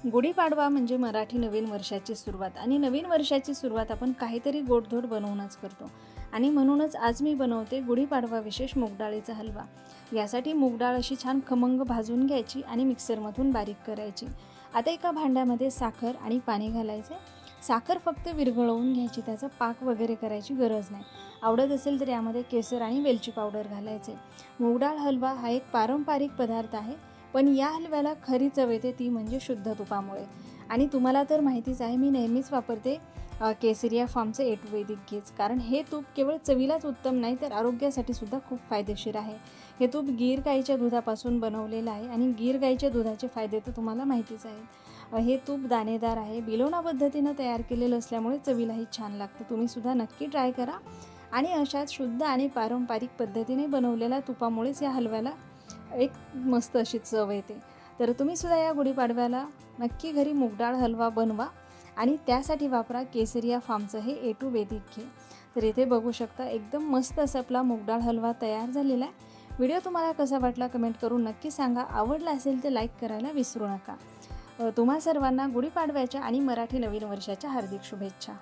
गुढीपाडवा म्हणजे मराठी नवीन वर्षाची सुरुवात आणि नवीन वर्षाची सुरुवात आपण काहीतरी गोडधोड बनवूनच करतो आणि म्हणूनच आज मी बनवते गुढीपाडवा विशेष मूग डाळीचा हलवा। यासाठी मूग डाळ अशी छान खमंग भाजून घ्यायची आणि मिक्सरमधून बारीक करायची। आता एका भांड्यामध्ये साखर आणि पाणी घालायचे। साखर फक्त विरघळवून घ्यायची, त्याचा पाक वगैरे करायची गरज नाही। आवडत असेल तर यामध्ये केसर आणि वेलची पावडर घालायचे। मूग डाळ हलवा हा एक पारंपरिक पदार्थ आहे, पण या हलव्याला खरी चव येते ती म्हणजे शुद्ध तुपामुळे। आणि तुम्हाला तर माहितीच आहे, मी नेहमीच वापरते केसरिया फार्मचे ए टू वैदिक घीच, कारण हे तूप केवळ चवीलाच उत्तम नाही तर आरोग्यासाठी सुद्धा खूप फायदेशीर आहे। हे तूप गीर गाईच्या दुधापासून बनवलेलं आहे आणि गीर गाईच्या दुधाचे फायदे तर तुम्हाला माहितीच आहेत। हे तूप दाणेदार आहे, बिलोणा पद्धतीनं तयार केलेलं असल्यामुळे चवीलाही छान लागतं। तुम्ही सुद्धा नक्की ट्राय करा। आणि अशाच शुद्ध आणि पारंपरिक पद्धतीने बनवलेल्या तुपामुळेच या हलव्याला एक मस्त अशी चव येते। तर तुम्ही सुद्धा या गुढीपाडव्याला नक्की घरी मूग डाळ हलवा बनवा आणि त्यासाठी वापरा केसरिया फार्मचं हे ए टू वैदिक घी। तर इथे बघू शकता एकदम मस्त असा आपला मूग डाळ हलवा तयार झालेला आहे। व्हिडिओ तुम्हाला कसा वाटला कमेंट करून नक्की सांगा। आवडला असेल तर लाईक करायला विसरू नका। तुम्हा सर्वांना गुढीपाडव्याच्या आणि मराठी नवीन वर्षाच्या हार्दिक शुभेच्छा।